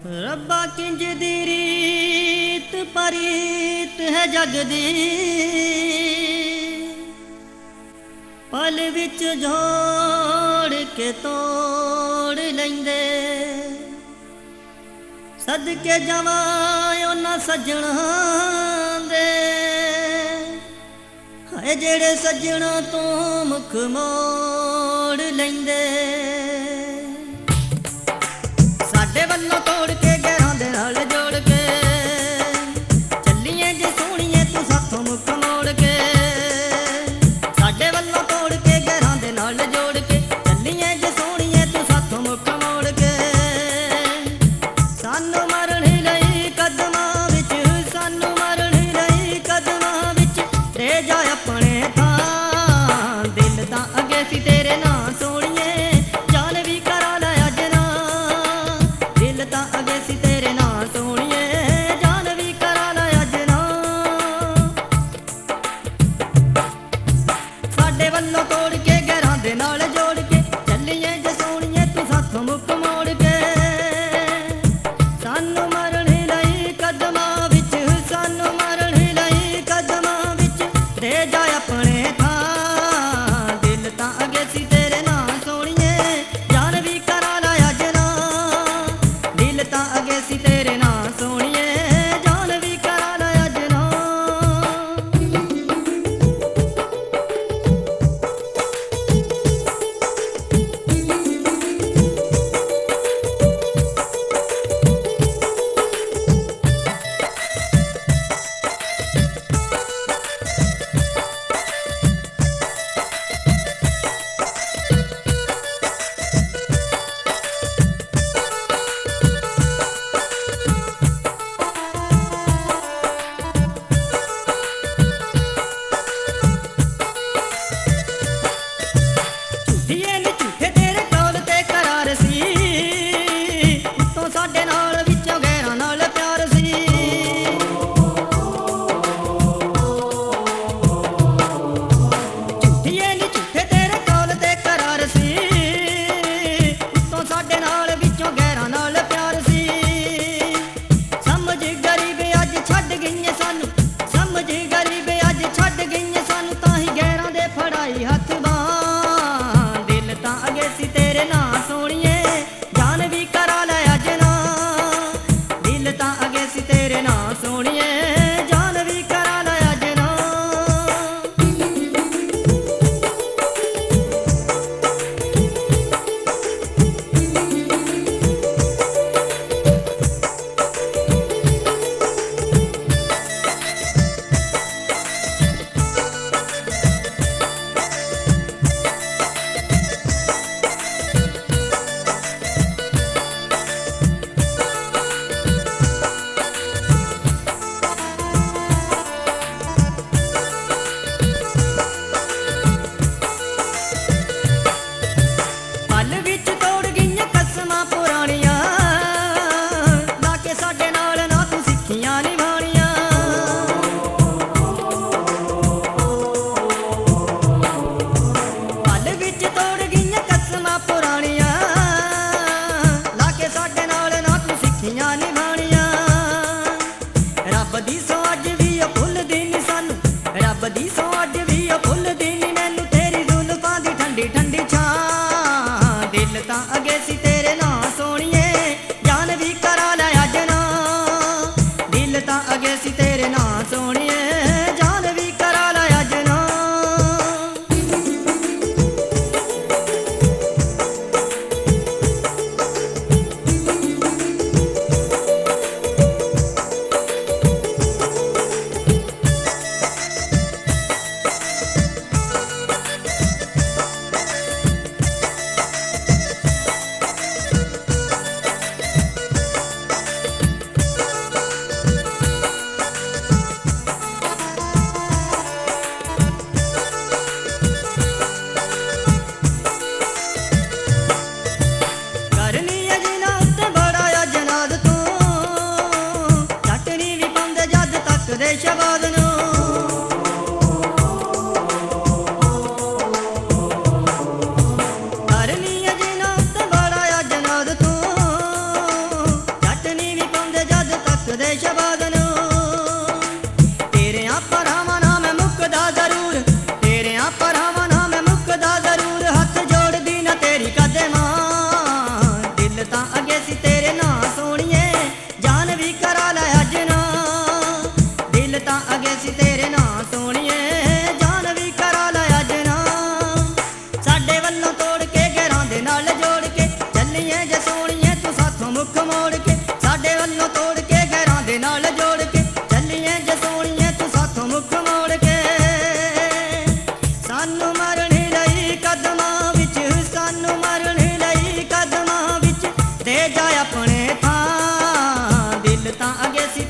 रब्बा किंज दी रीत परीत है जग दी, पल विच जोड़ के तोड़ लैंदे। सदके जवां उन्हां सज्जणां दे, हाय जेड़े सज्जणा तो मुख मोड़ लैंदे। साडे वल्लों तोड़ के गैरां दे नाल जोड़ के चलीए जे सोहणीए तू साथों मुख मोड़ के। साडे वल्लों तोड़ के गैरां दे नाल जोड़ के चलीए जे सोहणीए तू साथों मुख मोड़ के। सानू मरण लई कदमां विच, सानू मरण लई कदमां विच ते जा अपने थां। दिल तां अगे सी तेरे नां सोहणीए, जान भी करा लै अज नां। दिल तां अगे सी तेरे नां सोहणीए, जान भी करा लै अज नां। साडे वल्लों तोड़ के गैरां दे नाल जोड़ के चलीए जे सोहणीए तू साथों मुख मोड़ के। सानू मरण लई कदमां विच, सानू मरण लई कदमां विच ते जा अपने थां। दिल तां अगे सी तेरे नां सोहणीए, जान भी करा लै अज नां। दिल तां अगे सी तेरे नां सोहणीए, जान भी करा लै अज नां। झूठिए नी झूठे तेरे कौल ते करार सी, उत्तों साडे नाल विचों गैरां नाल प्यार सी। झूठिए नी झूठे तेरे कौल ते करार सी, उत्तों साडे नाल विचों गैरां नाल प्यार सी। समझ गरीब अज छड्ड गईए सानू, समझ गरीब अज छड्ड गईए सानू, तां ही गैरां दे फड़ाई हत्थ बांह। दिल तां अगे सी तेरे नां सोहणीए, जान भी करा लै अज नां। दिल तां अगे सी तेरे नां सोहणीए, जान भी करा लै अज नां। पल विच तोड़ गईयां कसमां पुराणियां, लाके साडे नाल ना तू सिੱਖੀਆਂ निभाणियां। पल विच तोड़ गईयां कसमां पुराणियां, लाके साडे नाल ना तू सिੱਖੀਆਂ निभाणियां। रब दी सौ अज भी भुलदी नी सानू, रब दी सौ अज भी भुलदी नी मैनू तेरी जुल्फां दी ठंडी ठंडी छां। दिल तां अगे सी तेरे नां सोहणीए, जान भी करा लै अज नां। दिल तां अगे सी तेरे नां सोहणीए, जान भी करा लै अज नां। ਸੀ ਤੇਰੇ ਨਾਂ ਸੋਹਣੀਏ, ਜਾਨ ਵੀ ਕਰਾ ਲੈ ਅੱਜ ਨਾ। ਦਿਲ ਤਾਂ ਅਗੇ ਸੀ ਤੇਰੇ ਨਾਂ ਸੋਹਣੀਏ, ਜਾਨ ਵੀ ਕਰਾ ਲੈ ਅੱਜ ਨਾ। ਸਾਡੇ ਵੱਲੋਂ ਤੋੜ ਕੇ ਗੈਰਾਂ ਦੇ ਨਾਲ ਜੋੜ ਕੇ ਚੱਲੀਏ ਜੇ ਸੋਹਣੀਏ ਤੂੰ ਸਾਥੋਂ ਮੁੱਖ ਮੋੜ ਕੇ। ਸਾਡੇ ਵੱਲੋਂ ਤੋੜ ਕੇ ਗੈਰਾਂ ਦੇ ਨਾਲ ਜੋੜ ਕੇ ਚੱਲੀਏ ਜੇ ਸੋਹਣੀਏ ਤੂੰ ਸਾਥੋਂ ਮੁੱਖ ਮੋੜ ਕੇ। ਸਾਨੂੰ ਮਰਨ ਲਈ ਕਦਮਾਂ ਵਿੱਚ, ਸਾਨੂੰ ਮਰਨ ਲਈ ਕਦਮਾਂ ਵਿੱਚ ਦੇ ਜਾ ਆਪਣੇ ਥਾਂ। ਦਿਲ ਤਾਂ ਅਗੇ ਸੀ